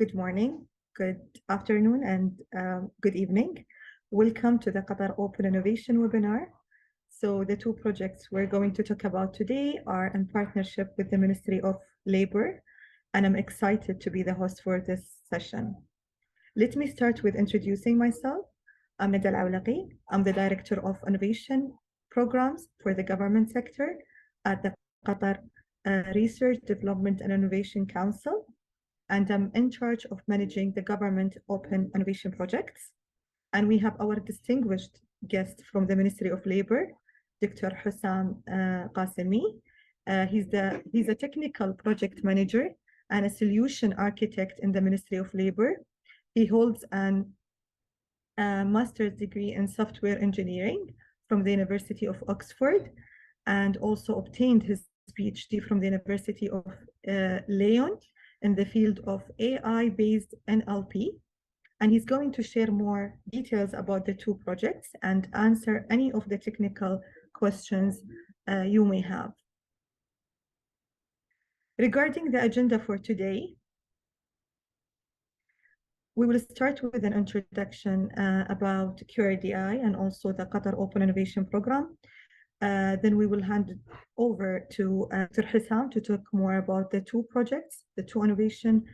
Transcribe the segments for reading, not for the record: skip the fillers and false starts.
Good morning, good afternoon, and good evening. Welcome to the Qatar Open Innovation webinar. So the two projects we're going to talk about today are in partnership with the Ministry of Labor, and I'm excited to be the host for this session. Let me start with introducing myself. I'm Nida Al-Awlaqi. I'm the Director of Innovation Programs for the government sector at the Qatar Research, Development and Innovation Council, and I'm in charge of managing the government open innovation projects. And we have our distinguished guest from the Ministry of Labor, Dr. Hussam Qasimi. He's a technical project manager and a solution architect in the Ministry of Labor. He holds a master's degree in software engineering from the University of Oxford, and also obtained his PhD from the University of Lyon in the field of AI-based NLP. And he's going to share more details about the two projects and answer any of the technical questions you may have. Regarding the agenda for today, we will start with an introduction about QRDI and also the Qatar Open Innovation Program. Then we will hand it over to Dr. Hussam to talk more about the two projects, the two innovation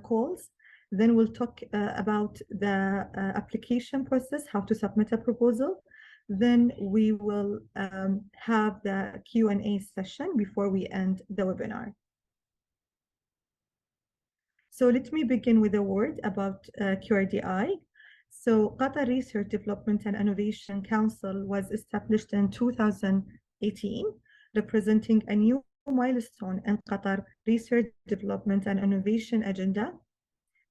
calls. Then we'll talk about the application process, how to submit a proposal. Then we will have the Q&A session before we end the webinar. So let me begin with a word about QRDI. So Qatar Research, Development and Innovation Council was established in 2018, representing a new milestone in Qatar Research, Development and Innovation agenda.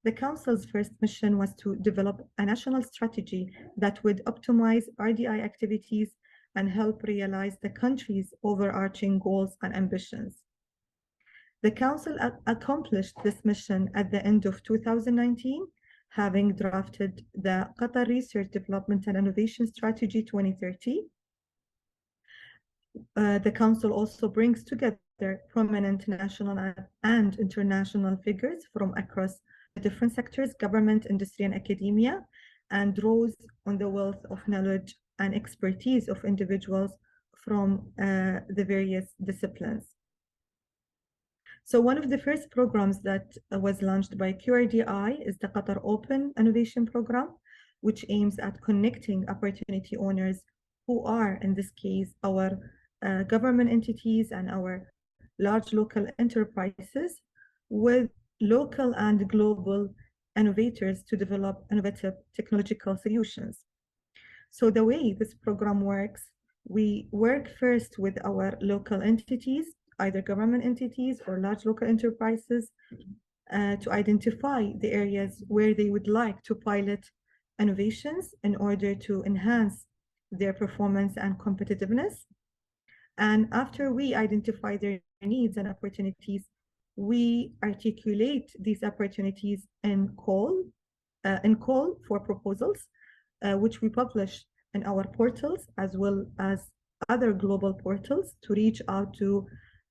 The Council's first mission was to develop a national strategy that would optimize RDI activities and help realize the country's overarching goals and ambitions. The Council accomplished this mission at the end of 2019, having drafted the Qatar Research, Development and Innovation Strategy 2030. The Council also brings together prominent national and international figures from across the different sectors, government, industry, and academia, and draws on the wealth of knowledge and expertise of individuals from the various disciplines. So one of the first programs that was launched by QRDI is the Qatar Open Innovation Program, which aims at connecting opportunity owners who are, in this case, our government entities and our large local enterprises with local and global innovators to develop innovative technological solutions. So the way this program works, we work first with our local entities, either government entities or large local enterprises, to identify the areas where they would like to pilot innovations in order to enhance their performance and competitiveness. And after we identify their needs and opportunities, we articulate these opportunities in call for proposals, which we publish in our portals as well as other global portals to reach out to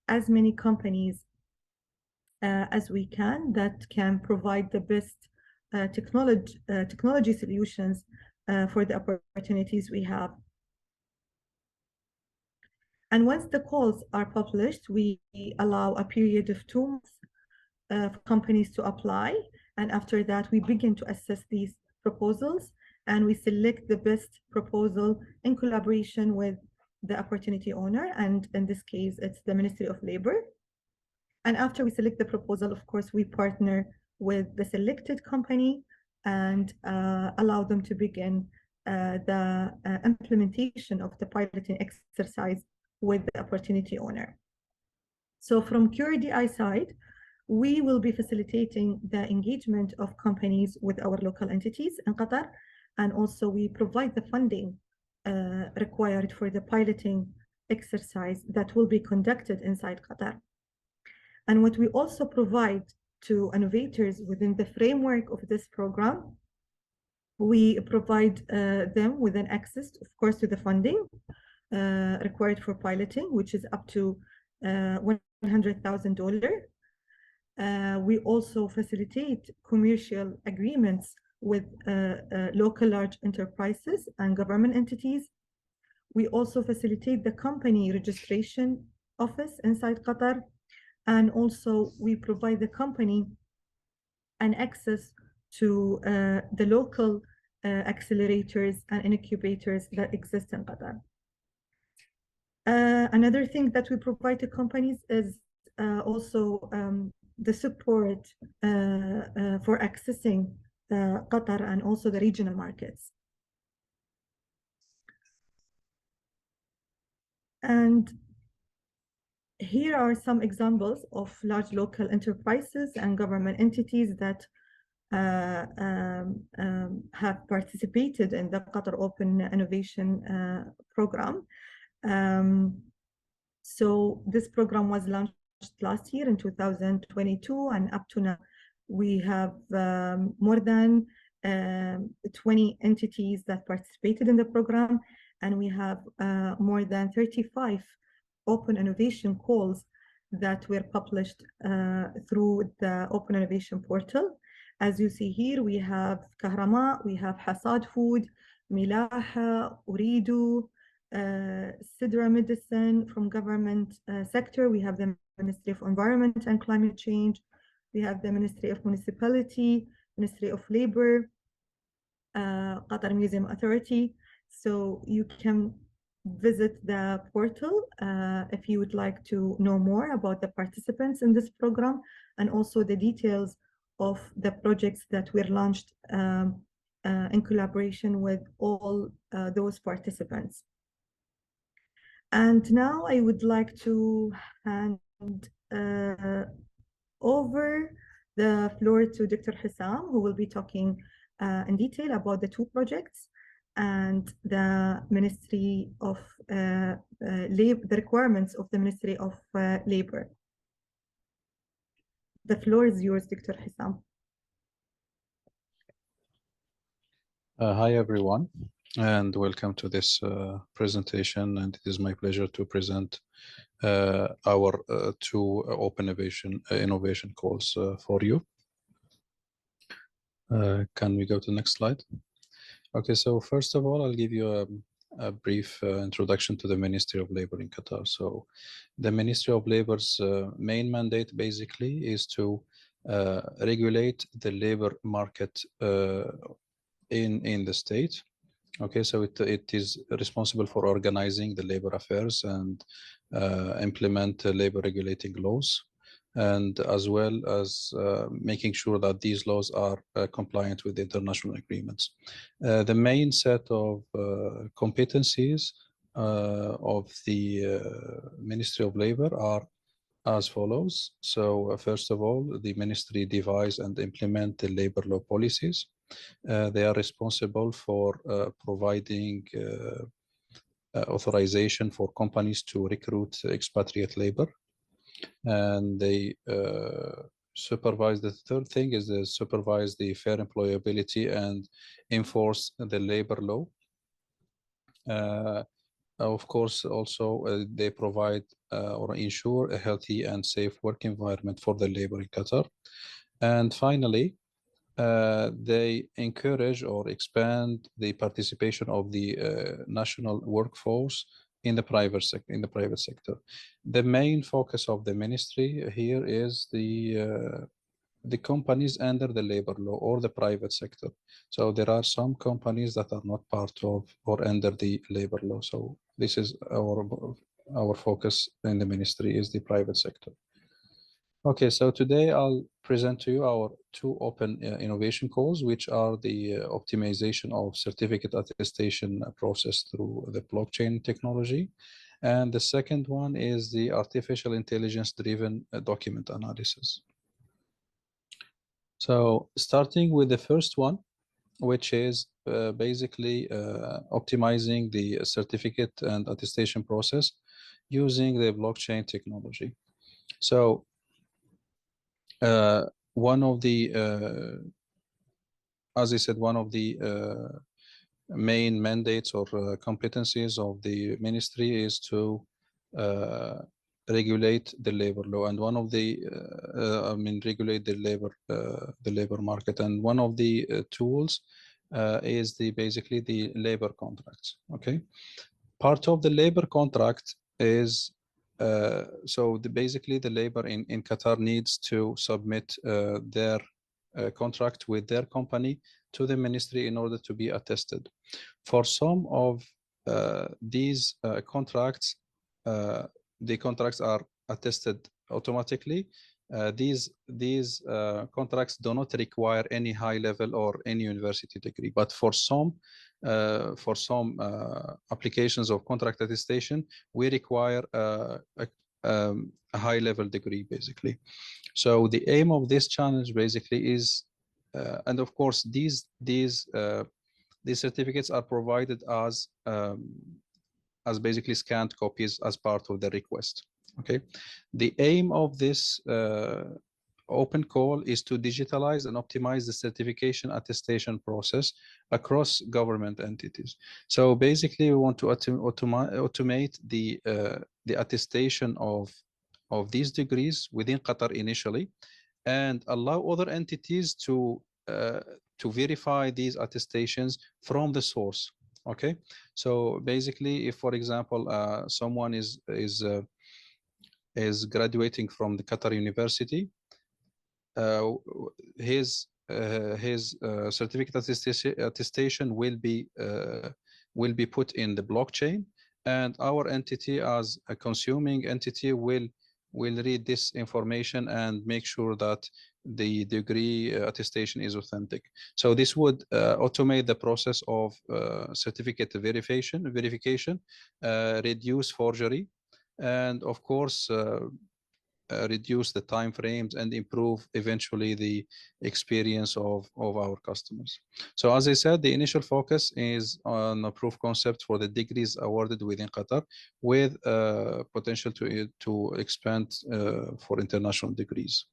as many companies as we can that can provide the best technology solutions for the opportunities we have. And once the calls are published, we allow a period of 2 months for companies to apply. And after that, we begin to assess these proposals and we select the best proposal in collaboration with the opportunity owner, and in this case, it's the Ministry of Labor. And after we select the proposal, of course, we partner with the selected company and allow them to begin the implementation of the piloting exercise with the opportunity owner. So from QRDI side, we will be facilitating the engagement of companies with our local entities in Qatar, and also we provide the funding required for the piloting exercise that will be conducted inside Qatar. And what we also provide to innovators within the framework of this program, we provide them with an access, of course, to the funding required for piloting, which is up to $100,000. We also facilitate commercial agreements with local large enterprises and government entities. We also facilitate the company registration office inside Qatar. And also we provide the company an access to the local accelerators and incubators that exist in Qatar. Another thing that we provide to companies is also the support for accessing Qatar and also the regional markets. And here are some examples of large local enterprises and government entities that have participated in the Qatar Open Innovation Program. So this program was launched last year in 2022, and up to now, we have more than 20 entities that participated in the program, and we have more than 35 open innovation calls that were published through the Open Innovation Portal. As you see here, we have Kahrama, we have Hasad Food, Milaha, Uridu, Sidra Medicine from government sector. We have the Ministry of Environment and Climate Change. We have the Ministry of Municipality, Ministry of Labor, Qatar Museum Authority. So you can visit the portal if you would like to know more about the participants in this program and also the details of the projects that were launched in collaboration with all those participants. And now I would like to hand over the floor to Dr. Hissam, who will be talking in detail about the two projects and the Ministry of Labor, the requirements of the Ministry of Labor. The floor is yours, Dr. Hissam. Hi, everyone, and welcome to this presentation. And it is my pleasure to present our two open innovation calls for you. Can we go to the next slide? Okay, so first of all, I'll give you a brief introduction to the Ministry of Labor in Qatar. So the Ministry of Labor's main mandate basically is to regulate the labor market in the state. Okay, so it is responsible for organizing the labor affairs and implement labor regulating laws, and as well as making sure that these laws are compliant with the international agreements. The main set of competencies of the Ministry of Labor are as follows. So first of all, the ministry devise and implement the labor law policies. They are responsible for providing authorization for companies to recruit expatriate labor. And they supervise. The third thing is they supervise the fair employability and enforce the labor law. Of course, also they provide or ensure a healthy and safe work environment for the labor in Qatar. And finally, they encourage or expand the participation of the national workforce in the private sector. The main focus of the ministry here is the companies under the labor law or the private sector. So there are some companies that are not part of or under the labor law. So this is our focus in the ministry is the private sector. Okay, so today I'll present to you our two open innovation calls, which are the optimization of certificate attestation process through the blockchain technology. And the second one is the artificial intelligence-driven document analysis. So starting with the first one, which is basically optimizing the certificate and attestation process using the blockchain technology. So one of the, as I said, one of the main mandates or competencies of the ministry is to regulate the labor law, and one of the regulate the labor market, and one of the tools is basically the labor contracts. Okay, part of the labor contract is basically the labor in Qatar needs to submit their contract with their company to the ministry in order to be attested. For some of these contracts, the contracts are attested automatically. These contracts do not require any high level or any university degree, but for some applications of contract attestation, we require a high level degree basically. So the aim of this challenge basically is, and of course these certificates are provided as basically scanned copies as part of the request. Okay, the aim of this open call is to digitalize and optimize the certification attestation process across government entities. So basically, we want to automate the attestation of these degrees within Qatar initially, and allow other entities to verify these attestations from the source. Okay, so basically, if for example someone is graduating from the Qatar University, his certificate attestation will be put in the blockchain, and our entity as a consuming entity will read this information and make sure that the degree attestation is authentic. So this would automate the process of certificate verification, reduce forgery, and of course reduce the time frames and improve eventually the experience of our customers. So as I said, the initial focus is on a proof concept for the degrees awarded within Qatar, with potential to expand for international degrees.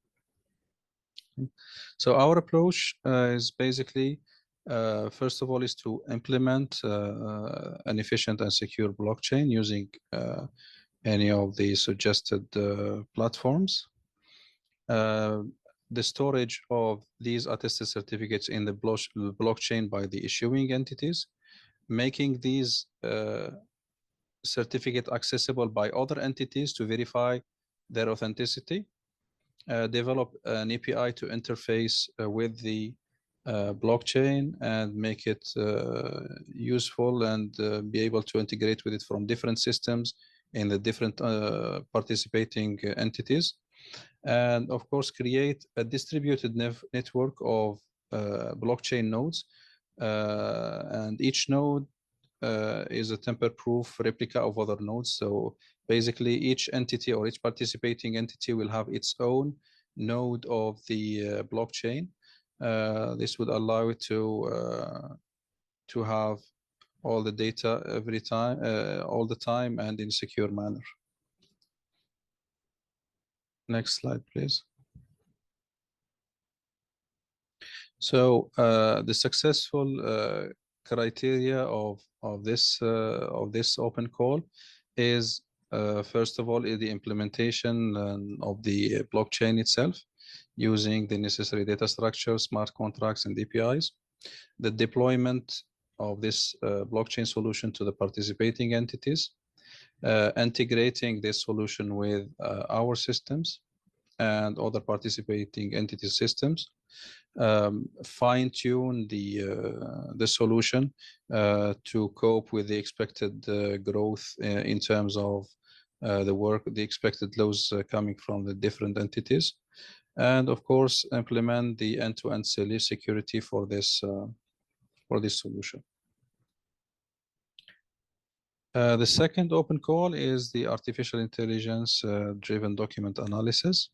So our approach is basically, first of all, is to implement an efficient and secure blockchain using any of the suggested platforms. The storage of these attested certificates in the blockchain by the issuing entities, making these certificates accessible by other entities to verify their authenticity, develop an API to interface with the blockchain and make it useful, and be able to integrate with it from different systems in the different participating entities, and of course create a distributed network of blockchain nodes, and each node is a tamper-proof replica of other nodes. So basically each entity or each participating entity will have its own node of the blockchain. This would allow it to have all the data every time, all the time, and in a secure manner. Next slide, please. So the successful criteria of this open call is, first of all, is the implementation of the blockchain itself, using the necessary data structures, smart contracts, and APIs. The deployment of this blockchain solution to the participating entities, integrating this solution with our systems and other participating entity systems, fine-tune the solution to cope with the expected growth in terms of the expected loads coming from the different entities, and of course implement the end-to-end security for this solution. The second open call is the artificial intelligence driven document analysis.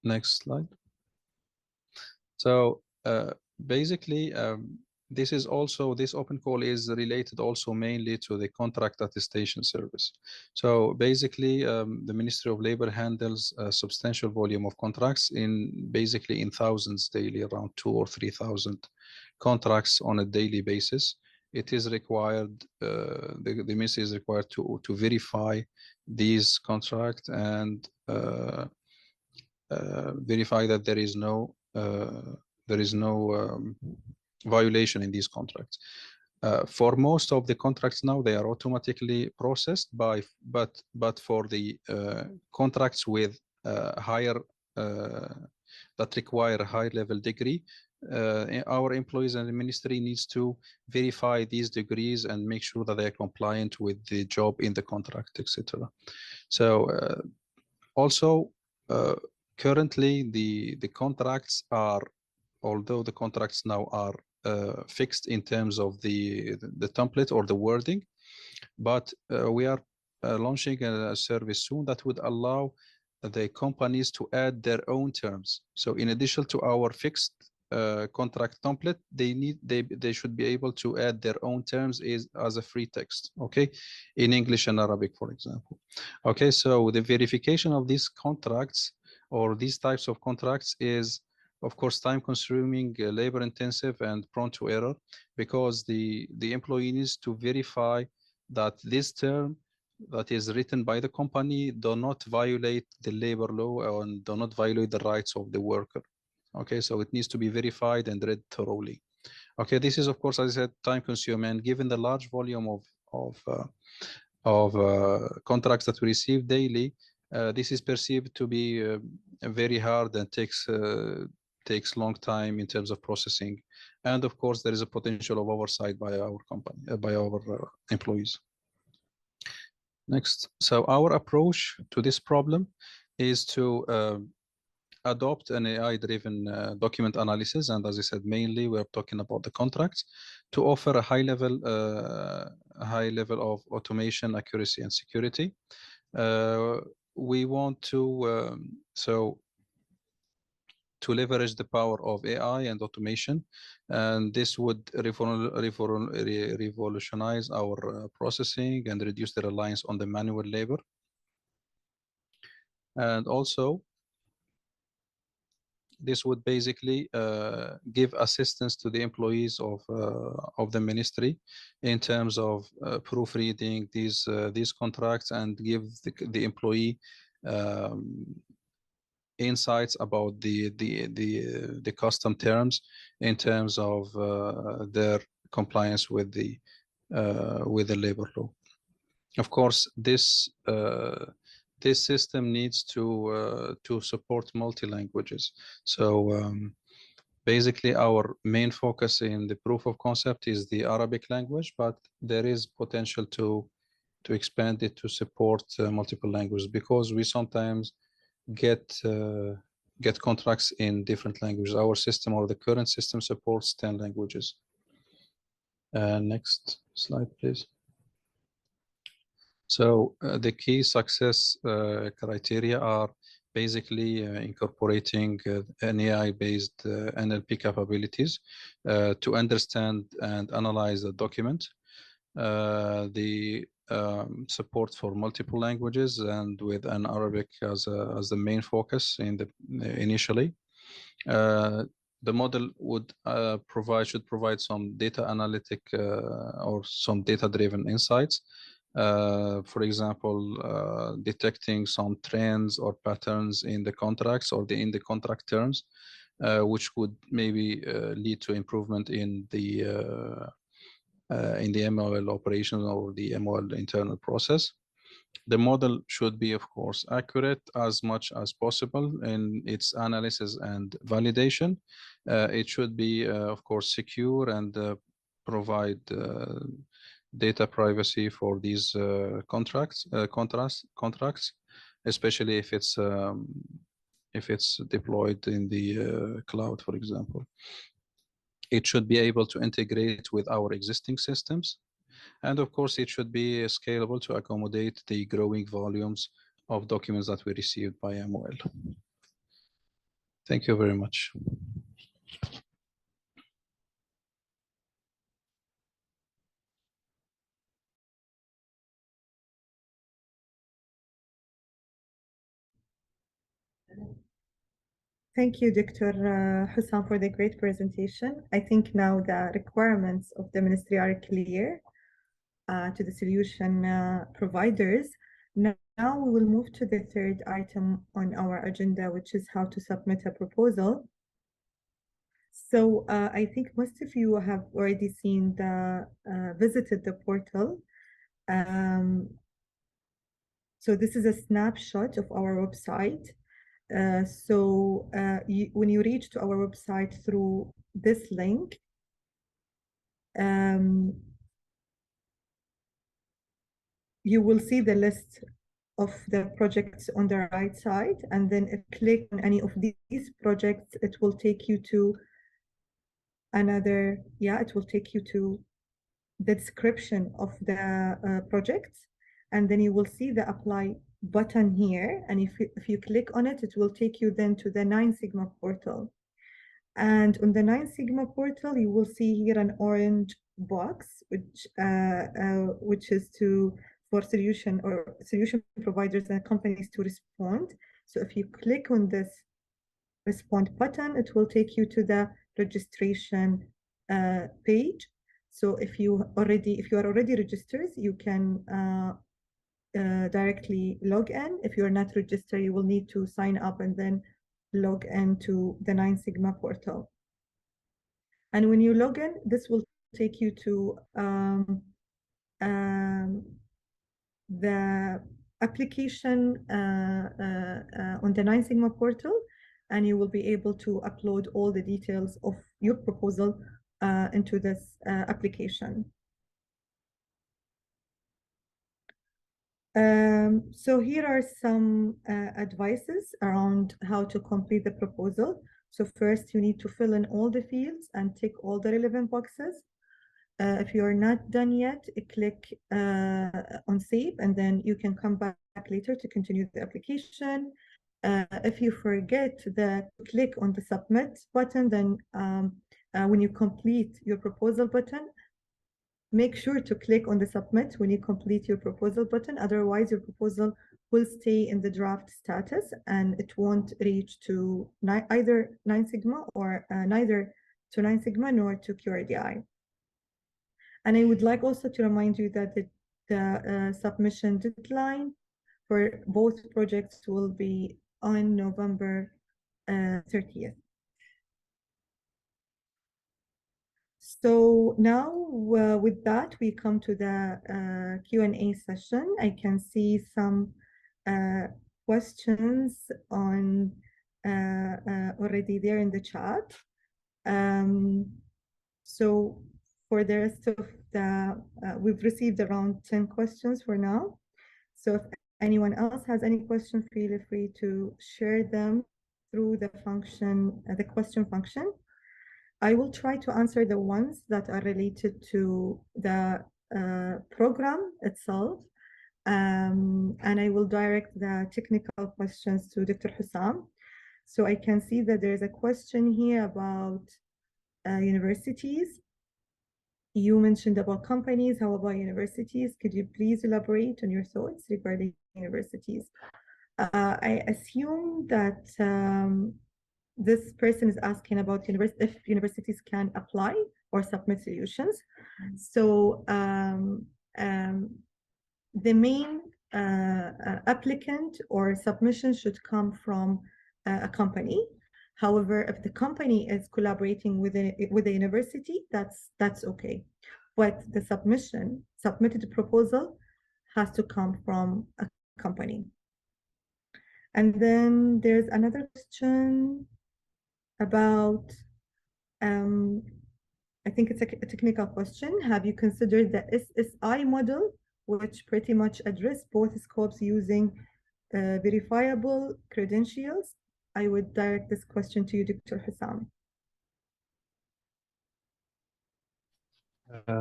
Next slide. So basically, this open call is related also mainly to the contract attestation service. So basically, the Ministry of Labor handles a substantial volume of contracts in thousands daily, around 2,000 or 3,000 contracts on a daily basis it is required, the ministry is required to verify these contracts and verify that there is no violation in these contracts. For most of the contracts now, they are automatically processed but for the contracts with higher that require a high level degree, our employees and the ministry needs to verify these degrees and make sure that they are compliant with the job in the contract, etc. So also currently the contracts are, although the contracts now are fixed in terms of the template or the wording, but we are launching a service soon that would allow the companies to add their own terms. So in addition to our fixed contract template, they should be able to add their own terms as a free text, okay, in English and Arabic, for example. Okay, so the verification of these contracts or these types of contracts is, of course, time consuming, labor intensive, and prone to error, because the employee needs to verify that this term that is written by the company do not violate the labor law and do not violate the rights of the worker. Okay, so it needs to be verified and read thoroughly. Okay, this is, of course, as I said, time consuming, and given the large volume of contracts that we receive daily, this is perceived to be very hard and takes long time in terms of processing. And of course, there is a potential of oversight by our company, by our employees. Next, so our approach to this problem is to adopt an AI-driven document analysis, and as I said, mainly we're talking about the contracts, to offer a high level of automation, accuracy, and security. We want to to leverage the power of AI and automation, and this would revolutionize our processing and reduce the reliance on the manual labor. And also, this would basically give assistance to the employees of the ministry in terms of proofreading these contracts, and give the employee insights about the custom terms in terms of their compliance with the labor law. Of course, this system needs to support multi-languages. So basically, our main focus in the proof of concept is the Arabic language, but there is potential to expand it to support multiple languages, because we sometimes get contracts in different languages. Our system, or the current system, supports 10 languages. Next slide, please. So the key success criteria are basically incorporating an AI-based NLP capabilities to understand and analyze the document, the support for multiple languages, and with an Arabic as the main focus in the initially. The model would should provide some data analytic or some data-driven insights. For example, detecting some trends or patterns in the contracts or in the contract terms, which would maybe lead to improvement in the MOL operation or the MOL internal process. The model should be, of course, accurate as much as possible in its analysis and validation. It should be, of course, secure and provide data privacy for these contracts, especially if it's deployed in the cloud, for example. It should be able to integrate with our existing systems. And of course, it should be scalable to accommodate the growing volumes of documents that we received by MOL. Thank you very much. Thank you, Dr. Hussam, for the great presentation. I think now the requirements of the ministry are clear to the solution providers. Now we will move to the third item on our agenda, which is how to submit a proposal. So I think most of you have already seen visited the portal. So this is a snapshot of our website. When you reach to our website through this link, you will see the list of the projects on the right side, and then if you click on any of these projects, it will take you to it will take you to the description of the projects, and then you will see the apply button here, and if you click on it, it will take you then to the 9 Sigma portal. And on the 9 Sigma portal, you will see here an orange box, which is for solution providers and companies to respond. So if you click on this respond button, it will take you to the registration page. So if you are already registered, you can directly log in. If you are not registered, you will need to sign up and then log into the 9 Sigma portal. And when you log in, this will take you to the application on the 9 Sigma portal, and you will be able to upload all the details of your proposal into this application. So here are some advices around how to complete the proposal. So first, you need to fill in all the fields and tick all the relevant boxes. If you are not done yet, click on save, and then you can come back later to continue the application. If you forget to click on the submit button, then when you complete your proposal button, make sure to click on the submit when you complete your proposal button. Otherwise, your proposal will stay in the draft status and it won't reach to either 9 Sigma or neither to 9 Sigma nor to QRDI. And I would like also to remind you that the submission deadline for both projects will be on November 30th. So now with that, we come to the Q&A session. I can see some questions on already there in the chat. So for the rest of we've received around 10 questions for now. So if anyone else has any questions, feel free to share them through the function, the question function. I will try to answer the ones that are related to the program itself, and I will direct the technical questions to Dr. Hussam. So I can see that there's a question here about universities. You mentioned about companies. How about universities? Could you please elaborate on your thoughts regarding universities? I assume that this person is asking about if universities can apply or submit solutions. So the main applicant or submission should come from a company. However, if the company is collaborating with the university, that's okay. But the submitted proposal has to come from a company. And then there's another question about, I think it's a technical question. Have you considered the SSI model, which pretty much address both scopes using verifiable credentials? I would direct this question to you, Dr. Hussam.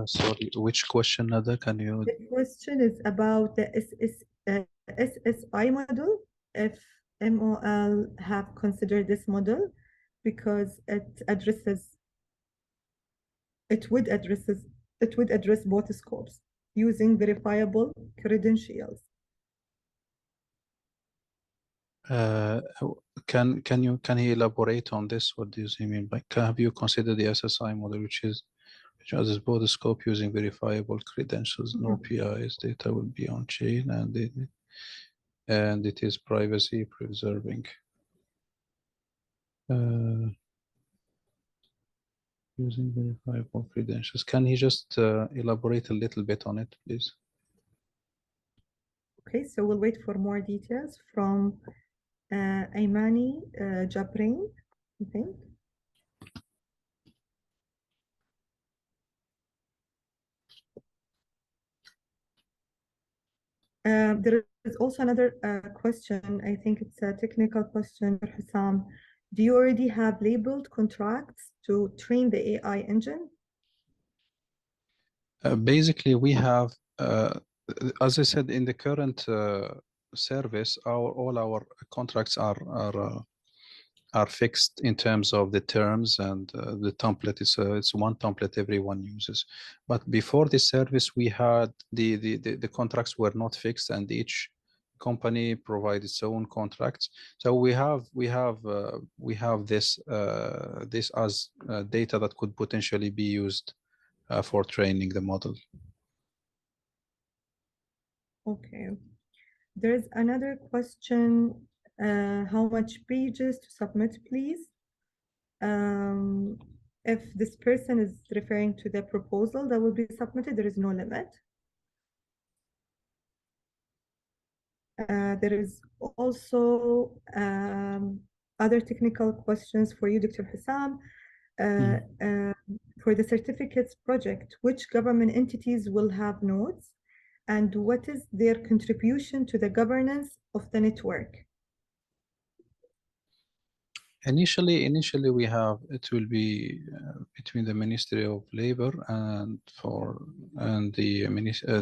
Sorry, which question, Nada? Can you? The question is about the SSI model, if MOL have considered this model, because it would address both scopes using verifiable credentials. Can he elaborate on this? What do you mean by have you considered the SSI model, which has both the scope using verifiable credentials, no PIs, data will be on chain, and it is privacy preserving. Using verifiable credentials. Can he just elaborate a little bit on it, please? Okay, so we'll wait for more details from Aymani Jabrin, I think. There is also another question. I think it's a technical question, Hussam. Do you already have labeled contracts to train the AI engine? Basically, we have, as I said, in the current service, all our contracts are fixed in terms of the terms and the template. It's one template everyone uses. But before this service, we had the contracts were not fixed, and each company provides its own contracts. So we have this as data that could potentially be used for training the model. Okay. There's another question. How much pages to submit, please? If this person is referring to the proposal that will be submitted, there is no limit. There is also other technical questions for you, Dr. Hussam. For the certificates project, which government entities will have nodes, and what is their contribution to the governance of the network? Initially, it will be between the Ministry of Labor and the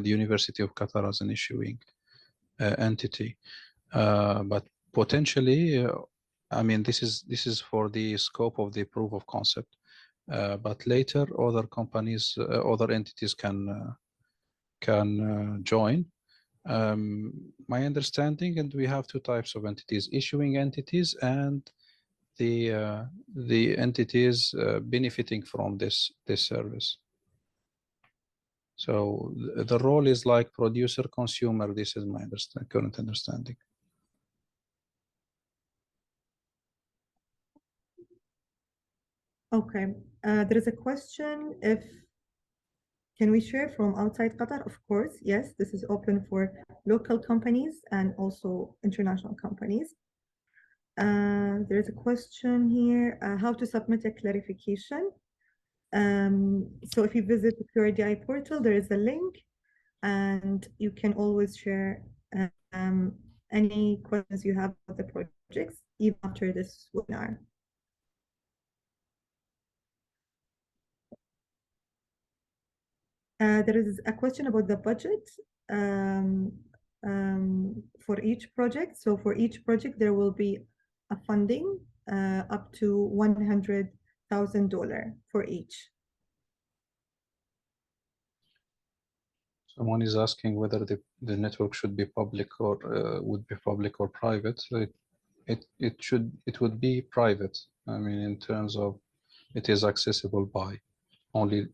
University of Qatar as an issuing entity. But potentially, I mean, this is for the scope of the proof of concept. But later, other companies, other entities can join. My understanding, and we have two types of entities: issuing entities and the entities benefiting from this service. So the role is like producer consumer. This is my current understanding. Okay, there is a question if can we share from outside Qatar? Of course, yes, this is open for local companies and also international companies. There's a question here, how to submit a clarification. So if you visit the QRDI portal, there is a link and you can always share any questions you have about the projects, even after this webinar. There is a question about the budget for each project. So for each project, there will be a funding up to $100,000 for each. Someone is asking whether the network should be public or would be public or private. It would be private. I mean, in terms of it is accessible by only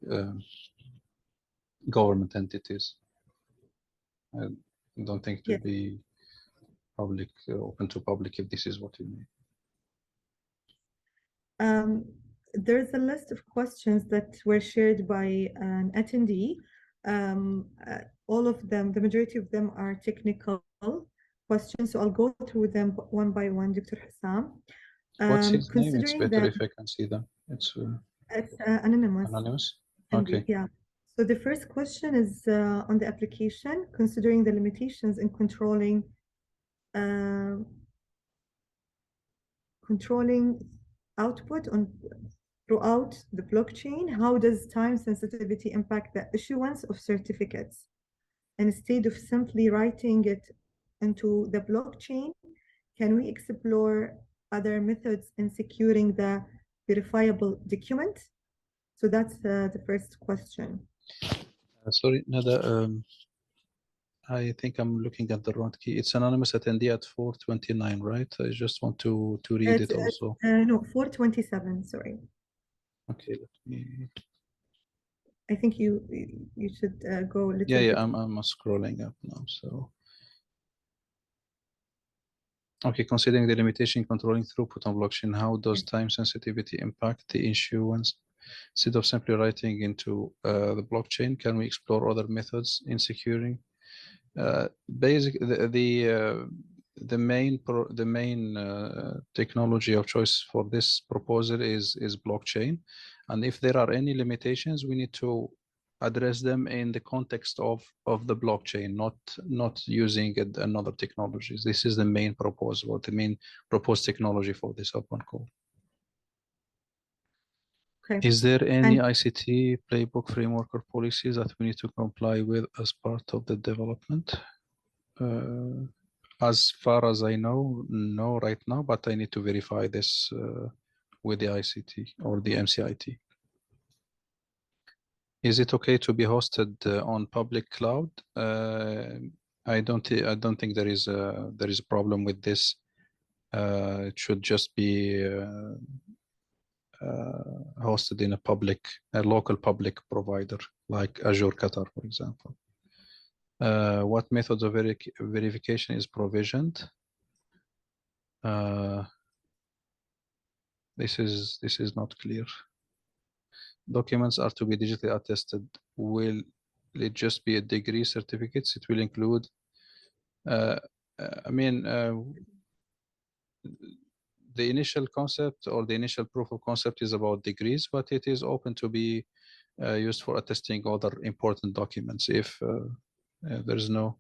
government entities. I don't think it would be public, open to public, if this is what you mean. There's a list of questions that were shared by an attendee. All of them, the majority of them are technical questions, so I'll go through them one by one, Dr. Hussam. What's his name? It's better if I can see them. It's anonymous. Anonymous? Okay. Okay. Yeah. So the first question is on the application, considering the limitations in controlling output throughout the blockchain, how does time sensitivity impact the issuance of certificates? And instead of simply writing it into the blockchain, can we explore other methods in securing the verifiable document? So that's the first question. Sorry, Nada, I think I'm looking at the wrong key. It's anonymous attendee at 429, right? I just want to read it also. No, 427, sorry. Okay, let me. I think you should go a little Yeah, bit. I'm scrolling up now. So, okay, considering the limitation controlling throughput on blockchain, how does time sensitivity impact the issuance? Instead of simply writing into the blockchain, can we explore other methods in securing? The main technology of choice for this proposal is blockchain, and if there are any limitations, we need to address them in the context of the blockchain, not using another technologies. This is the main proposal, the main proposed technology for this open call. Okay. Is there any And ICT playbook, framework, or policies that we need to comply with as part of the development? As far as I know, no right now, but I need to verify this with the ICT or the MCIT. Is it okay to be hosted on public cloud? I don't think there is a problem with this. It should just be hosted in a local public provider like Azure Qatar, for example. What methods of verification is provisioned? This is not clear. Documents are to be digitally attested. Will it just be a degree certificates? It will include, I mean, the initial concept or the initial proof of concept is about degrees, but it is open to be used for attesting other important documents if there's no,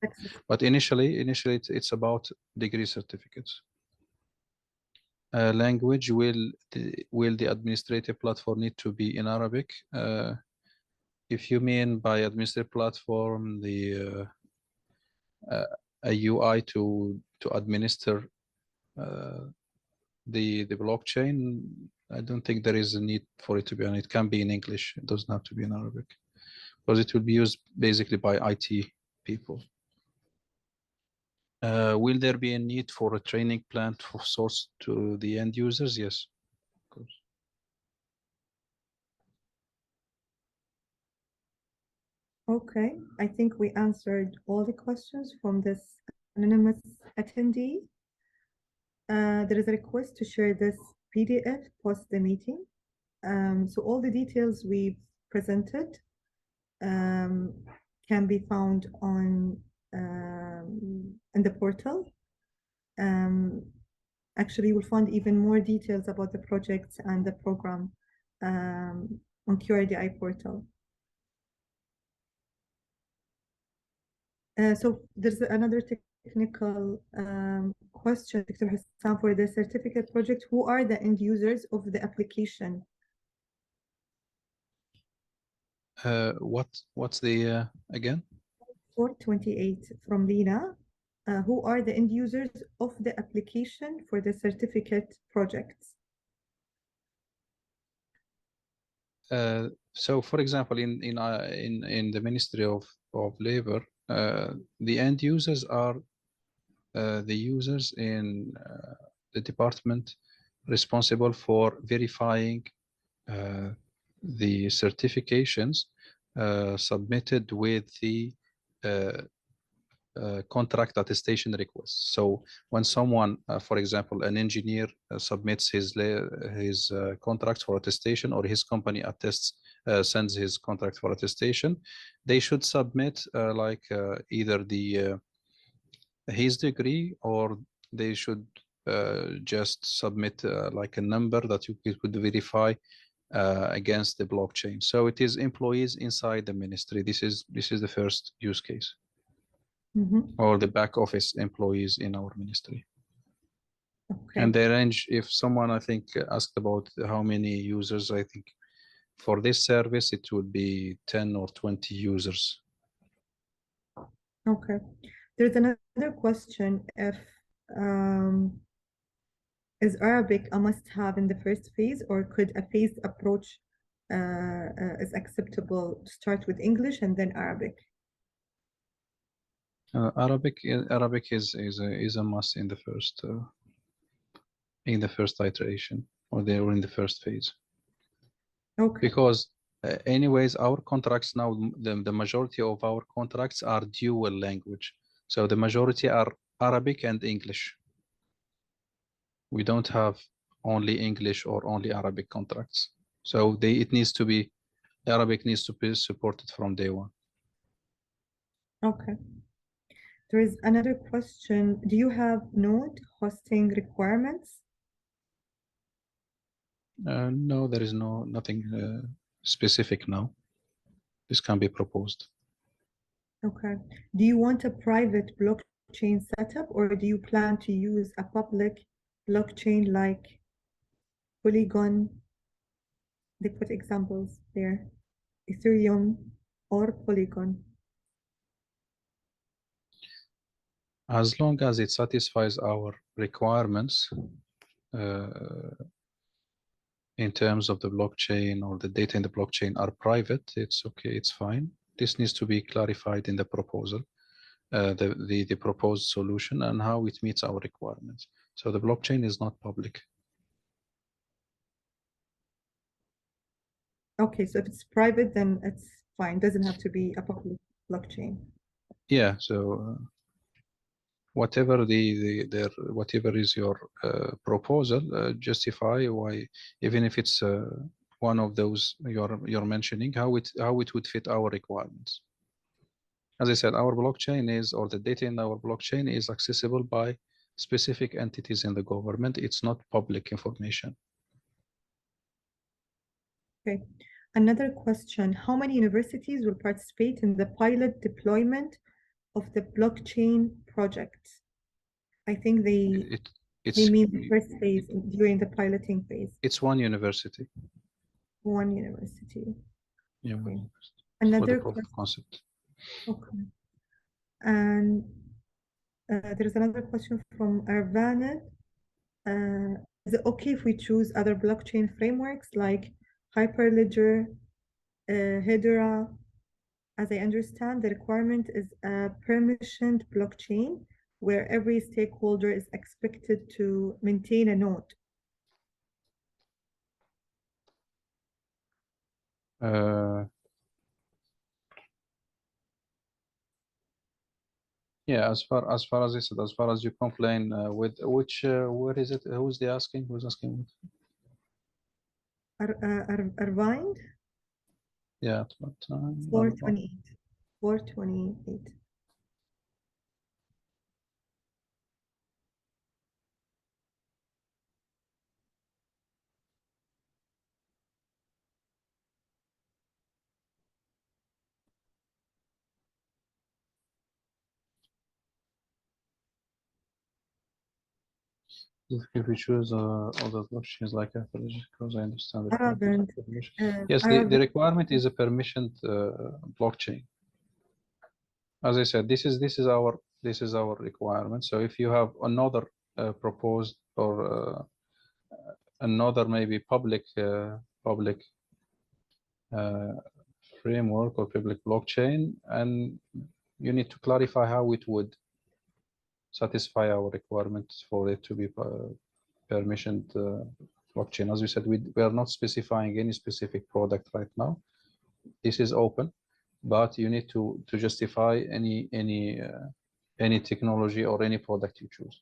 but initially it's about degree certificates. Language, will the administrative platform need to be in Arabic? If you mean by administrative platform a UI to administer the blockchain, I don't think there is a need for it to be on. It can be in English. It doesn't have to be in Arabic, because it will be used basically by IT people. Will there be a need for a training plan for source to the end users? Yes, of course. okay, I think we answered all the questions from this anonymous attendee. There is a request to share this PDF post the meeting. So all the details we've presented can be found on in the portal. Actually, you'll find even more details about the projects and the program on QRDI portal. So there's another technical question, Dr. Hassan, for the certificate project. Who are the end users of the application? What's the again? 428 from Lina. Who are the end users of the application for the certificate projects? So, for example, in the Ministry of Labor, the end users are the users in the department responsible for verifying the certifications submitted with the contract attestation request. So when someone, for example, an engineer submits his contract for attestation, or his company attests, sends his contract for attestation, they should submit either his degree, or they should just submit like a number that you could verify against the blockchain. So it is employees inside the ministry. This is the first use case. Or the back office employees in our ministry. Okay. And they range, if someone, I think, asked about how many users, I think for this service, it would be 10 or 20 users. Okay. There's another question. If is Arabic a must-have in the first phase, or could a phased approach is acceptable to start with English and then Arabic? Arabic is a must in the first iteration or in the first phase. Okay. Because anyways, our contracts now, the majority of our contracts are dual language. So the majority are Arabic and English. We don't have only English or only Arabic contracts. So Arabic needs to be supported from day one. Okay. There is another question. Do you have node hosting requirements? No, there is nothing specific now. This can be proposed. Okay. Do you want a private blockchain setup, or do you plan to use a public blockchain like Polygon? They put examples there. Ethereum or Polygon. As long as it satisfies our requirements in terms of the blockchain or the data in the blockchain are private, it's okay, it's fine. This needs to be clarified in the proposal, the proposed solution and how it meets our requirements. So the blockchain is not public. Okay, so if it's private, then it's fine. Doesn't have to be a public blockchain. Yeah, so whatever whatever is your proposal, justify why, even if it's one of those you're mentioning, how it would fit our requirements. As I said, our blockchain or the data in our blockchain is accessible by specific entities in the government. It's not public information. Okay. Another question, how many universities will participate in the pilot deployment of the blockchain project? I think they mean the first phase during the piloting phase. It's one university. One university. Yeah, Okay. one university. Another for the proof of concept. Okay. And there's another question from Arvana. Is it okay if we choose other blockchain frameworks like Hyperledger, Hedera? As I understand, the requirement is a permissioned blockchain where every stakeholder is expected to maintain a node. Yeah, as far as I said, as far as you complain with which, where is it? Who's the asking? Who's asking? Arvind? Yeah, at what time? 428. 428. If we choose other blockchains like Apple, because I understand the Arvind, requirement. Yes, the Arvind, requirement is a permissioned blockchain. As I said, this is our requirement. So if you have another proposed or another maybe public framework or public blockchain, and you need to clarify how it would satisfy our requirements for it to be permissioned blockchain. As we said, we are not specifying any specific product right now. This is open, but you need to justify any technology or any product you choose.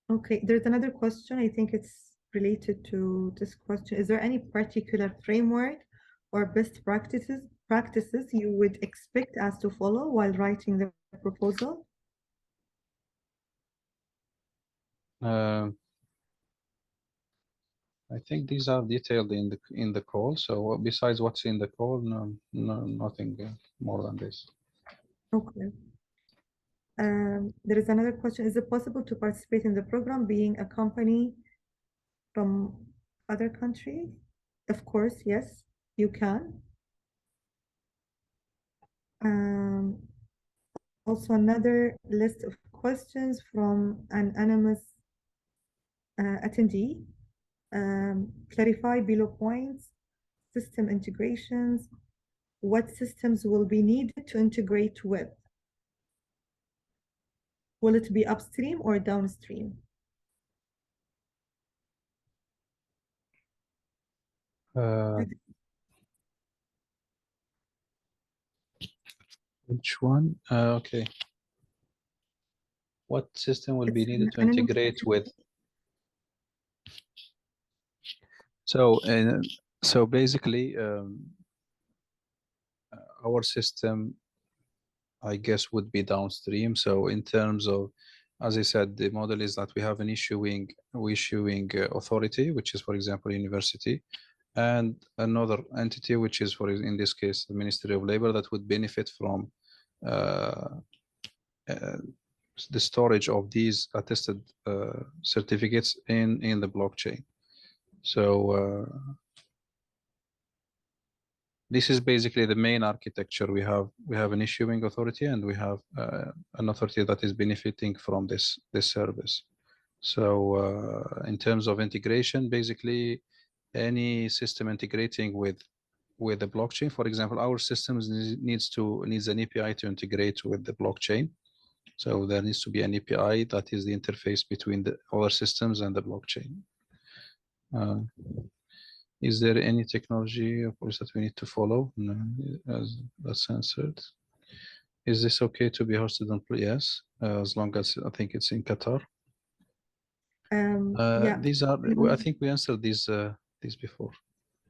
Okay, there's another question. I think it's related to this question. Is there any particular framework or best practices you would expect us to follow while writing the proposal? I think these are detailed in the call. So besides what's in the call, nothing more than this. Okay. There is another question. Is it possible to participate in the program being a company from other country? Of course, yes, you can. Also another list of questions from an anonymous attendee. Clarify below points, system integrations, what systems will be needed to integrate with? Will it be upstream or downstream? Which one? Okay. What system will be It's needed to an integrate with? So, so basically, our system, I guess, would be downstream. So in terms of, as I said, the model is that we have an issuing authority, which is, for example, university, and another entity, which is, for in this case, the Ministry of Labor, that would benefit from uh, the storage of these attested certificates in the blockchain. So this is basically the main architecture. We have an issuing authority, and we have an authority that is benefiting from this service. So in terms of integration, basically any system integrating with the blockchain, for example, our systems needs an API to integrate with the blockchain. So there needs to be an API that is the interface between the other systems and the blockchain. Is there any technology, of course, that we need to follow? No, as that's answered. Is this okay to be hosted on? Yes, as long as I think it's in Qatar. Yeah. These are. I think we answered these before.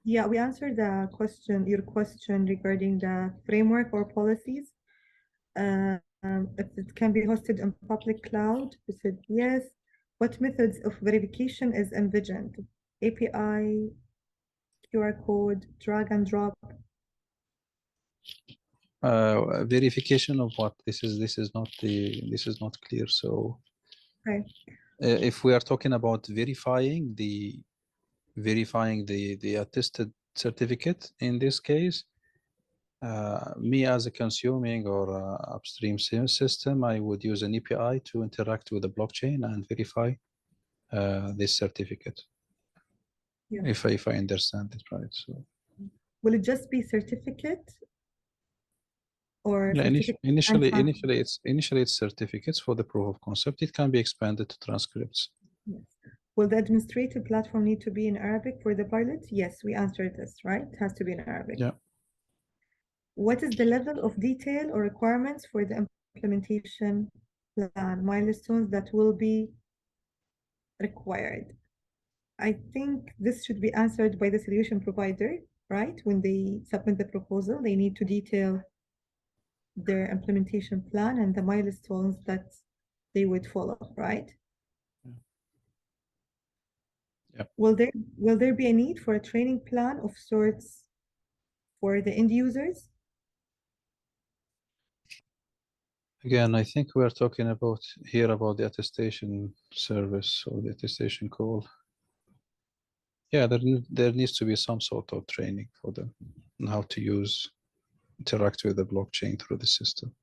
Yeah, we answered the question, your question regarding the framework or policies. If it can be hosted in public cloud, we said yes. What methods of verification is envisioned? API, QR code, drag and drop. Verification of what? This is not clear. So, Okay. If we are talking about verifying the attested certificate, in this case, me as a consuming or upstream system, I would use an API to interact with the blockchain and verify this certificate. Yeah. If I understand it right. So will it just be certificate or yeah, certificate initially it's certificates for the proof of concept. It can be expanded to transcripts. Yes. Will the administrative platform need to be in Arabic for the pilot? Yes, we answered this, right? It has to be in Arabic. Yeah. What is the level of detail or requirements for the implementation plan, milestones that will be required? I think this should be answered by the solution provider, right? When they submit the proposal, they need to detail their implementation plan and the milestones that they would follow, right? Yep. Will there be a need for a training plan of sorts for the end users? Again, I think we're talking about the attestation service or the attestation call. Yeah, there needs to be some sort of training for them on how to interact with the blockchain through the system.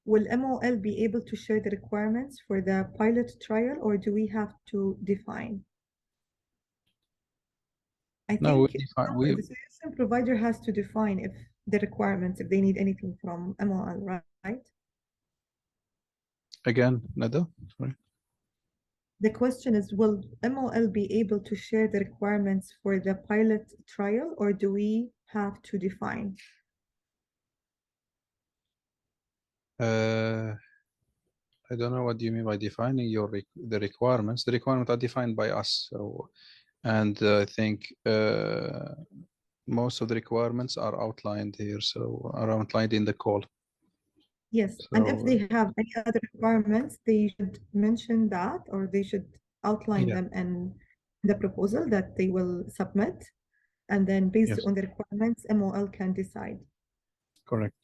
Will MOL be able to share the requirements for the pilot trial, or do we have to define? I think the solution provider has to define if the requirements, if they need anything from MOL, right? Again, Nada, sorry. The question is, will MOL be able to share the requirements for the pilot trial, or do we have to define? I don't know what do you mean by defining the requirements. The requirements are defined by us. So, and I think most of the requirements are outlined here. So are outlined in the call. Yes, so, and if they have any other requirements, they should mention that, or they should outline them in the proposal that they will submit. And then based on the requirements, MOL can decide. Correct.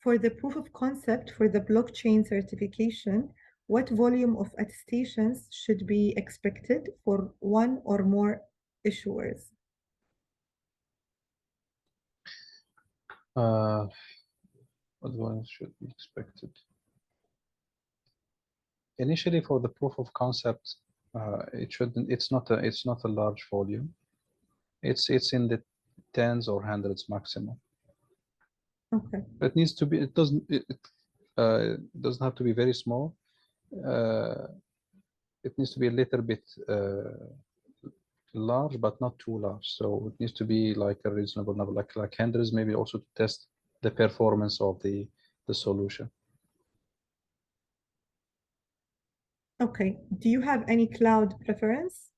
For the proof of concept for the blockchain certification, what volume of attestations should be expected for one or more issuers? What volume should be expected? Initially, for the proof of concept, it's not a large volume. It's in the tens or hundreds maximum. Okay. It needs to be. It doesn't have to be very small. It needs to be a little bit large, but not too large. So it needs to be like a reasonable number, like hundreds, maybe also to test the performance of the solution. Okay. Do you have any cloud preference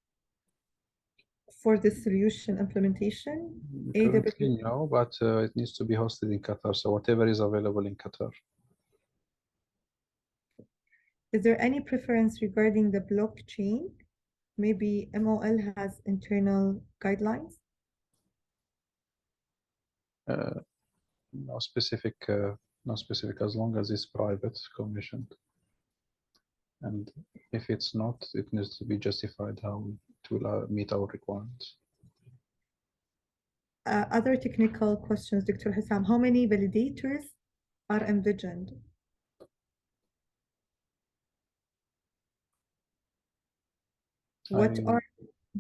for the solution implementation? Currently, AWS. no, but it needs to be hosted in Qatar. So whatever is available in Qatar. Is there any preference regarding the blockchain? Maybe MOL has internal guidelines? No specific, as long as it's private, commissioned. And if it's not, it needs to be justified how it will meet our requirements. Other technical questions, Dr. Hussam. How many validators are envisioned? What I are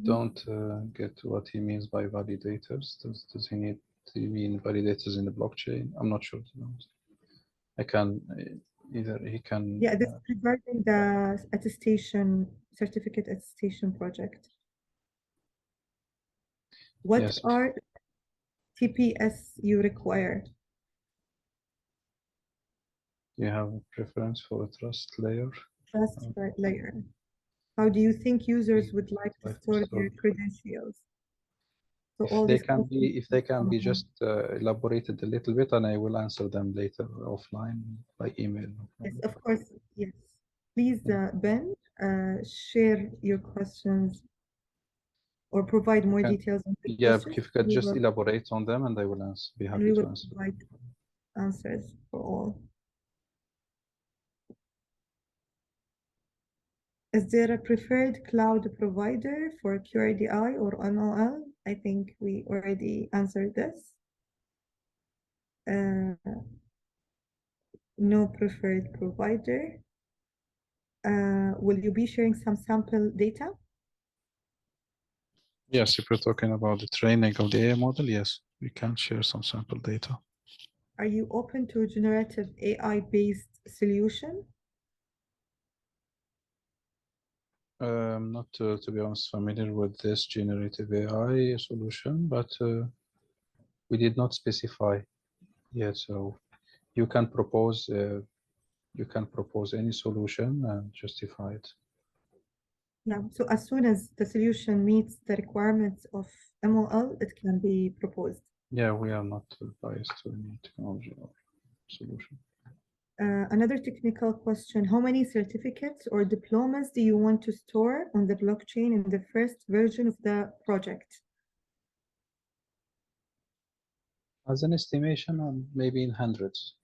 don't get what he means by validators. Does he mean validators in the blockchain? I'm not sure, to be honest. I can either he can. Yeah, this is regarding the attestation, certificate attestation project. What Yes. are TPS you require? You have a preference for a trust layer? Trust layer. How do you think users would like to store their credentials? So all If they these can be, if they can be questions. just elaborated a little bit, and I will answer them later offline by email. Yes, of course, yes. Please, Ben, share your questions or provide more details on the Yeah, questions. if you could We just will, elaborate on them, and I will be and happy we to will answer. provide answers for all. Is there a preferred cloud provider for QRDI or MOL? I think we already answered this. No preferred provider. Will you be sharing some sample data? Yes, if we're talking about the training of the AI model, yes, we can share some sample data. Are you open to generative AI-based solution? I'm not, to be honest, familiar with this generative AI solution, but we did not specify yet. So you can propose any solution and justify it. Yeah, so as soon as the solution meets the requirements of MOL, it can be proposed. Yeah, we are not biased to any technology or solution. Another technical question, how many certificates or diplomas do you want to store on the blockchain in the first version of the project? As an estimation, maybe in hundreds.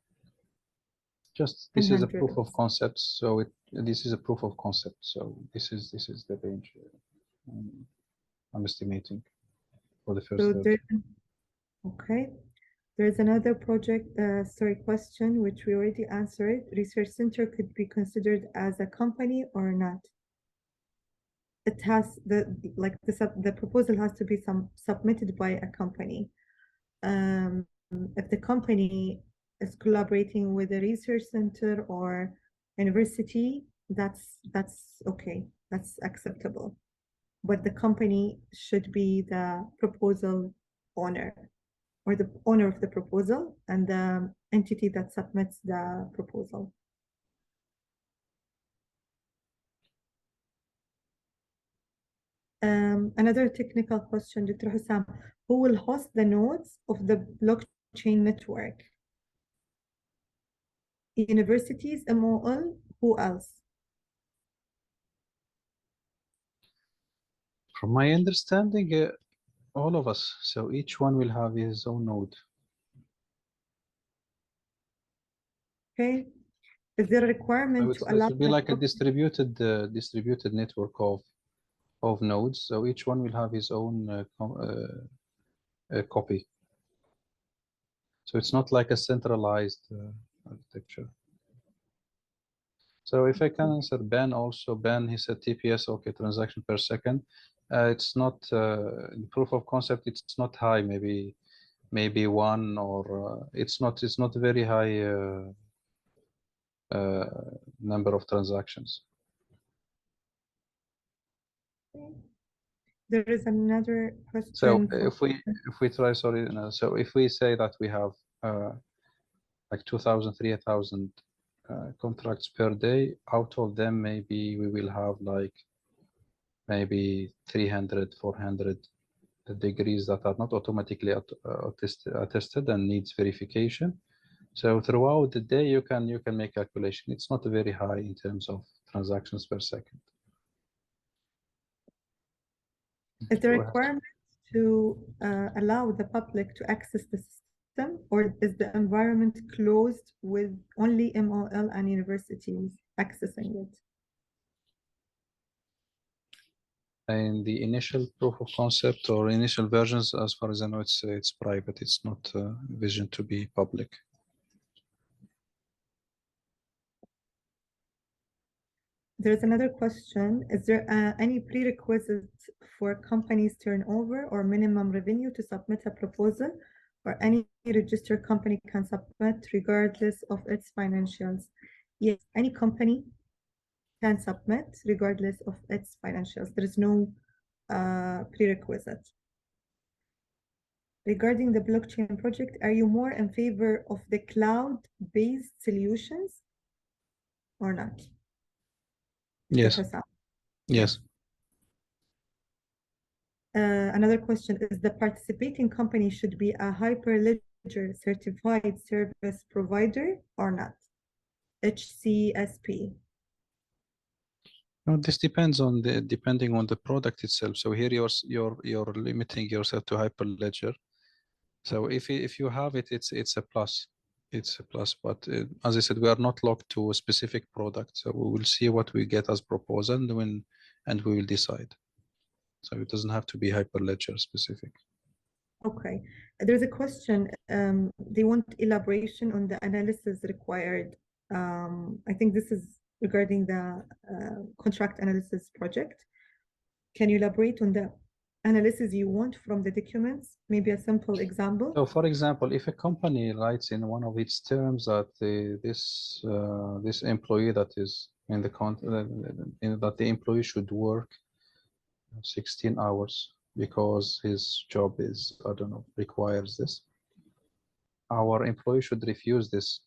Just this is a proof of concept, so this is a proof of concept. So this is the range I'm estimating for the first version. Okay. There's another project, question, which we already answered. Research center could be considered as a company or not. It has the proposal has to be submitted by a company. If the company is collaborating with a research center or university, that's okay, that's acceptable. But the company should be the proposal owner or the owner of the proposal and the entity that submits the proposal. Another technical question, Dr. Hussam, who will host the nodes of the blockchain network? Universities, MOL, who else? From my understanding, all of us. So each one will have his own node. Okay. Is there a requirement to allow? It will be like a distributed network of nodes. So each one will have his own copy. So it's not like a centralized architecture. So if I can answer Ben also, Ben, he said TPS, okay, transaction per second. It's not proof of concept. It's not high. Maybe one, or it's not a very high number of transactions. There is another So question. if we try, sorry, no, so if we say that we have like 2,000, 3,000 contracts per day, out of them maybe we will have like maybe 300, 400 degrees that are not automatically attested and needs verification. So throughout the day, you can make calculation. It's not very high in terms of transactions per second. Is the Go ahead. requirement to allow the public to access the system, or is the environment closed with only MOL and universities accessing it? In the initial proof of concept or initial versions, as far as I know, it's private. It's not visioned to be public. There's another question. Is there any prerequisite for companies' turnover or minimum revenue to submit a proposal, or any registered company can submit regardless of its financials? Yes, any company can submit regardless of its financials. There is no prerequisite. Regarding the blockchain project, are you more in favor of the cloud-based solutions or not? Yes. Yes. Another question is, the participating company should be a Hyperledger certified service provider or not? HCSP. No, this depends on depending on the product itself. So here you're limiting yourself to Hyperledger. So if you have it, it's a plus. It's a plus. But as I said, we are not locked to a specific product. So we will see what we get as proposal and we will decide. So it doesn't have to be Hyperledger specific. Okay. There's a question. They want elaboration on the analysis required. I think this is regarding the contract analysis project. Can you elaborate on the analysis you want from the documents? Maybe a simple example. So, for example, if a company writes in one of its terms that this employee that is in the that the employee should work 16 hours because his job is, I don't know, requires this, our employee should refuse this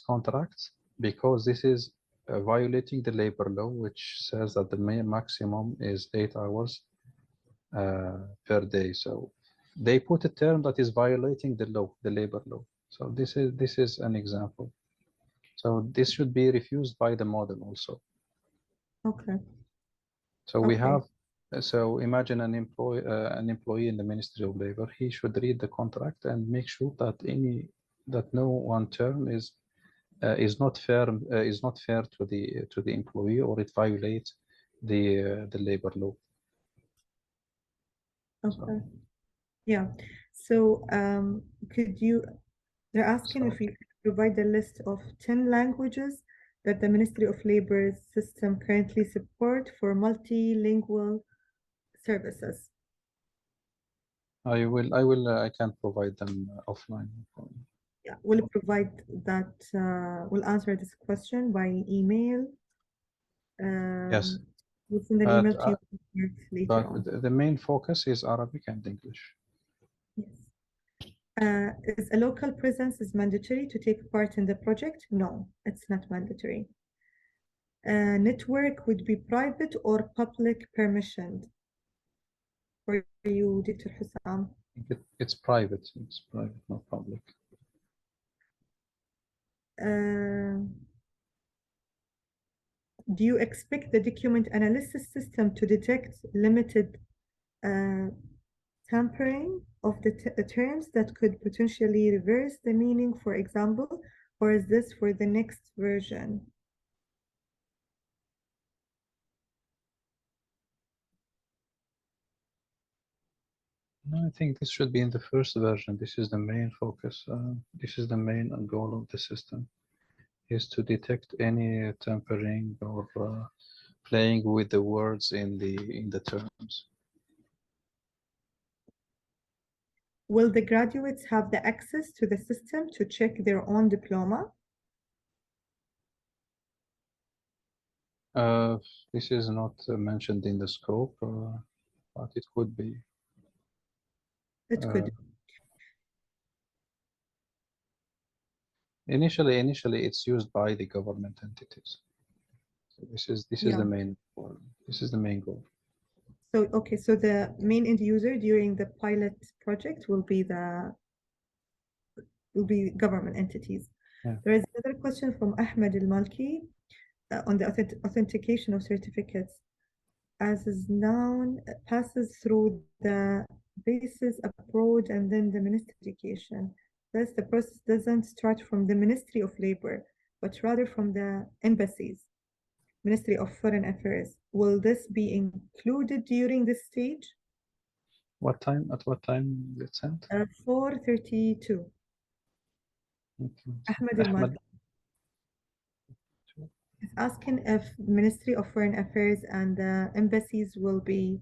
contract because this is violating the labor law, which says that the maximum is 8 hours per day. So they put a term that is violating the law, the labor law. So this is an example. So this should be refused by the model also. Okay. So we Okay. have, so imagine an employee in the Ministry of Labor. He should read the contract and make sure that no one term is not fair to the employee, or it violates the labor law. Okay. Yeah. So they're asking if you could provide a list of 10 languages that the Ministry of Labor's system currently support for multilingual services. I can provide them offline. Yeah, we'll provide that, we'll answer this question by email. Yes. We'll send an email to you later But on. the main focus is Arabic and English. Yes. Is a local presence is mandatory to take part in the project? No, it's not mandatory. Network would be private or public permissioned? For you, Dr. Hussam? It's private. It's private, not public. Do you expect the document analysis system to detect limited tampering of the terms that could potentially reverse the meaning, for example, or is this for the next version? No, I think this should be in the first version. This is the main focus. This is the main goal of the system. is to detect any tampering or playing with the words in the terms. Will the graduates have the access to the system to check their own diploma? This is not mentioned in the scope, but it could be. It could. Initially, it's used by the government entities. So this is Yeah. the main goal. So, okay, so the main end user during the pilot project will be government entities. Yeah. There is another question from Ahmed Al-Malki on the authentication of certificates. As is known, passes through the basis approach and then the Ministry of Education. Thus, the process doesn't start from the Ministry of Labor, but rather from the embassies, Ministry of Foreign Affairs. Will this be included during this stage? What time? At what time is it sent? 4:32. Okay. Ahmed Ahmed. Al-Malki is asking if Ministry of Foreign Affairs and the embassies will be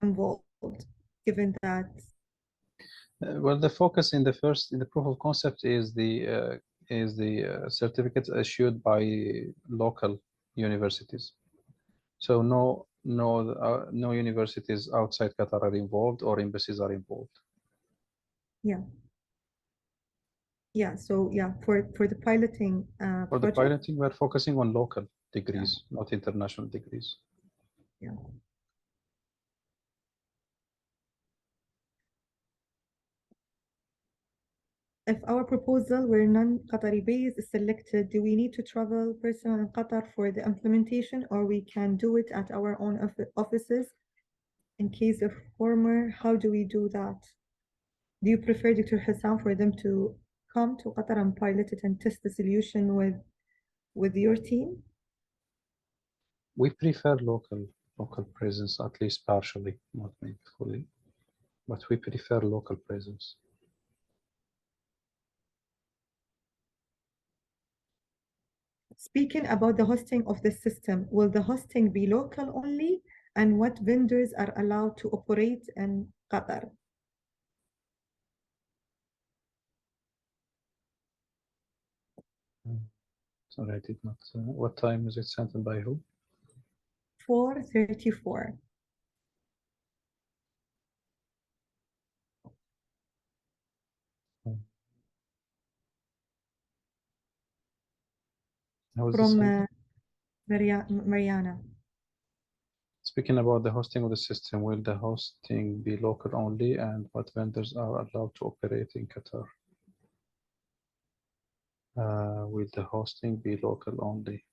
involved, given that Well, the focus in the proof of concept is the certificates issued by local universities. So no universities outside Qatar are involved or embassies are involved. yeah. Yeah, so yeah, for the piloting For the project, piloting, we're focusing on local degrees, not international degrees. yeah. If our proposal were non-Qatari based is selected, do we need to travel personally in Qatar for the implementation, or we can do it at our own offices? In case of former, how do we do that? Do you prefer Dr. Hassan for them to come to Qatar and pilot it and test the solution with your team? We prefer local presence, at least partially, not maybe fully, but we prefer local presence. Speaking about the hosting of the system, will the hosting be local only? And what vendors are allowed to operate in Qatar? Sorry, I did not. What time is it sent and by who? 4:34. How is From this? Mariana. Speaking about the hosting of the system, will the hosting be local only, and what vendors are allowed to operate in Qatar? Will the hosting be local only?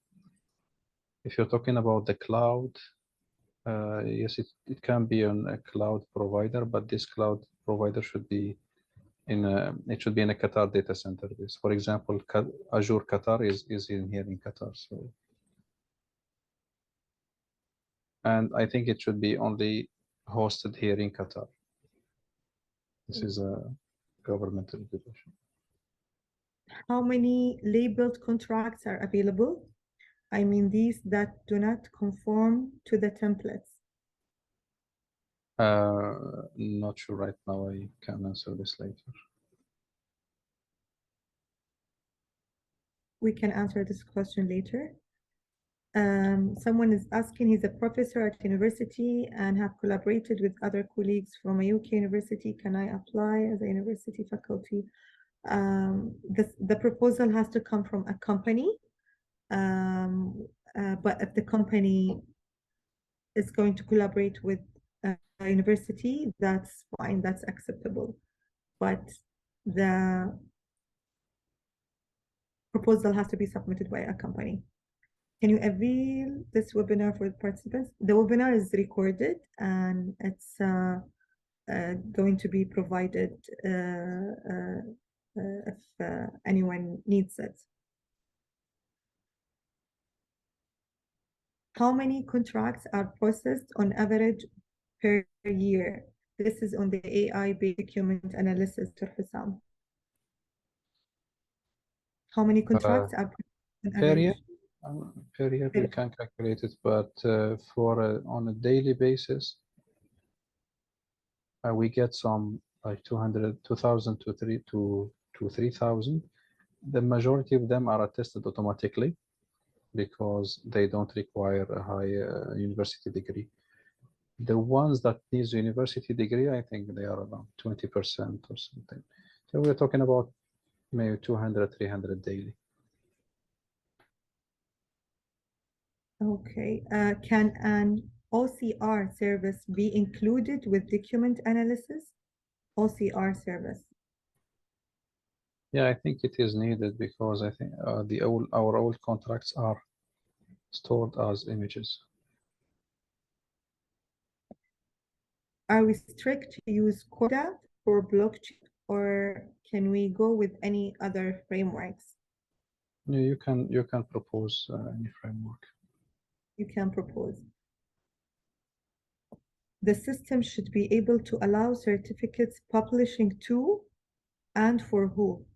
If you're talking about the cloud, yes, it can be on a cloud provider, but this cloud provider should be in a Qatar data center. This, for example, Azure Qatar is in here in Qatar. So, and I think it should be only hosted here in Qatar. This is a governmental regulation. How many labeled contracts are available? I mean, these that do not conform to the templates. Not sure right now. I can answer this later. We can answer this question later. Someone is asking, he's a professor at university and have collaborated with other colleagues from a UK university. Can I apply as a university faculty? The proposal has to come from a company. But if the company is going to collaborate with a university, that's fine, that's acceptable. But the proposal has to be submitted by a company. Can you avail this webinar for participants? The webinar is recorded and it's going to be provided if anyone needs it. How many contracts are processed on average per year? This is on the AI-based document analysis, Dr. Hussam. How many Uh, contracts are on per year, average? per year we can calculate it, but for on a daily basis, we get some like 2,000 to 3,000. The majority of them are attested automatically because they don't require a high university degree. The ones that needs a university degree, I think they are around 20% or something. So we're talking about maybe 200, 300 daily. Okay. Can an OCR service be included with document analysis? OCR service. Yeah, I think it is needed because I think our old contracts are stored as images. Are we strict to use QRDI for blockchain, or can we go with any other frameworks? Yeah, you can propose any framework. You can propose. The system should be able to allow certificates publishing to and for who?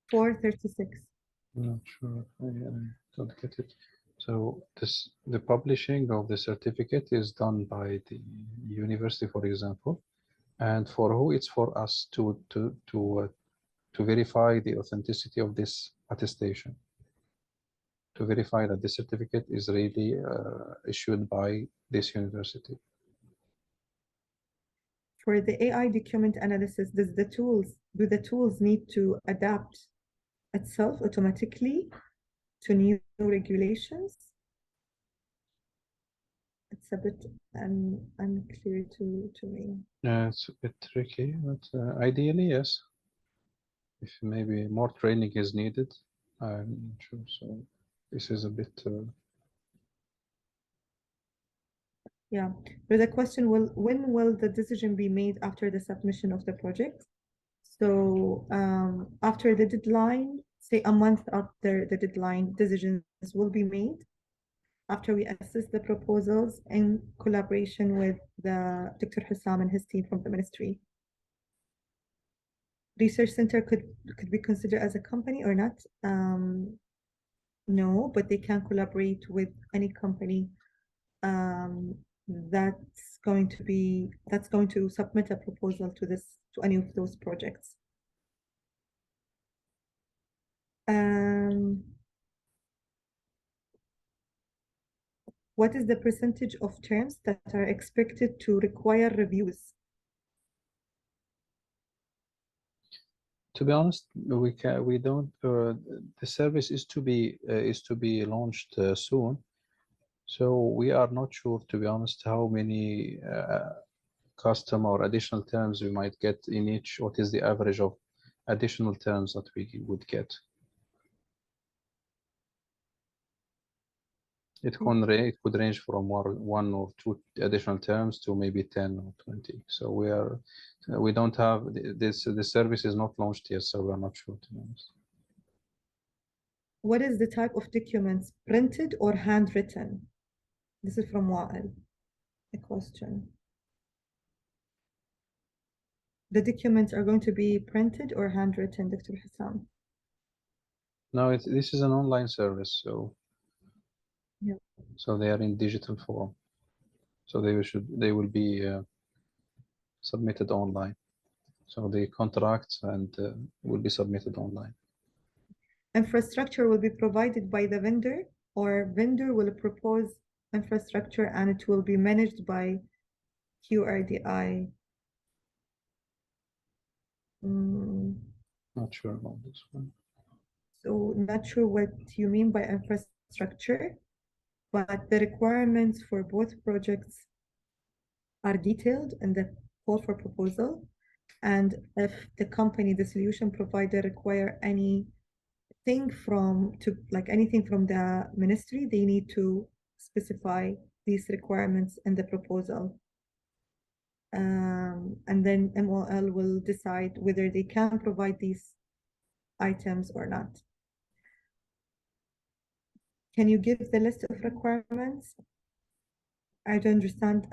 436. I'm not sure. I don't get it. So the publishing of the certificate is done by the university, for example, and for who? It's for us to verify the authenticity of this attestation, to verify that the certificate is really issued by this university. For the AI document analysis, do the tools need to adapt itself automatically to new regulations? It's a bit unclear to me. It's a bit tricky, but ideally, yes. If maybe more training is needed, I'm not sure. So this is a bit. Yeah. There's a question, when will the decision be made after the submission of the project? So after the deadline, say a month after the deadline, decisions will be made after we assess the proposals in collaboration with the Dr. Hussam and his team from the ministry. Research center could be considered as a company or not? No, but they can collaborate with any company that's going to submit a proposal to any of those projects. What is the percentage of terms that are expected to require reviews? To be honest, we don't. The service is to be launched soon, so we are not sure, to be honest, how many custom or additional terms we might get in each. What is the average of additional terms that we would get? It could range from one or two additional terms to maybe 10 or 20. So we don't have this. The service is not launched yet, so we're not sure, to be honest. What is the type of documents, printed or handwritten? This is from Wael, a question. The documents are going to be printed or handwritten, Dr. Hussam? No, this is an online service, so yeah. So they are in digital form. So they will be submitted online. So the contracts and will be submitted online. Infrastructure will be provided by the vendor, or vendor will propose infrastructure and it will be managed by QRDI. Not sure about this one. So not sure what you mean by infrastructure, but the requirements for both projects are detailed in the call for proposal. And if the company, the solution provider, require anything from the ministry, they need to specify these requirements in the proposal. And then MOL will decide whether they can provide these items or not. Can you give the list of requirements? I don't understand.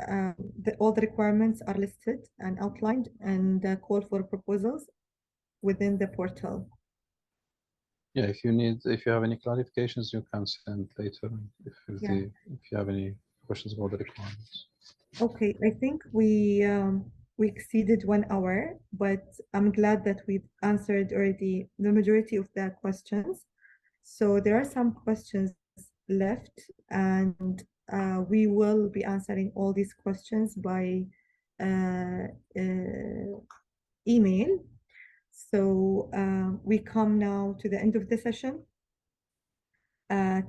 All the requirements are listed and outlined and the call for proposals within the portal. Yeah, if you have any clarifications, you can send later Yeah. if you have any questions about the requirements. Okay, I think we exceeded 1 hour, but I'm glad that we've answered already the majority of the questions. So there are some questions left, and we will be answering all these questions by email. So we come now to the end of the session.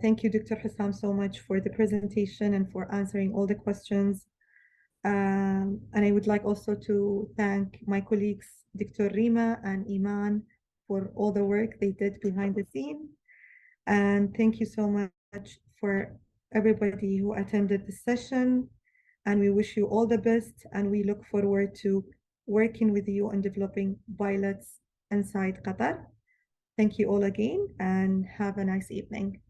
Thank you, Dr. Hussam, so much for the presentation and for answering all the questions. And I would like also to thank my colleagues, Dr. Rima and Iman, for all the work they did behind the scene. And thank you so much for everybody who attended the session. And we wish you all the best. And we look forward to working with you on developing pilots inside Qatar. Thank you all again and have a nice evening.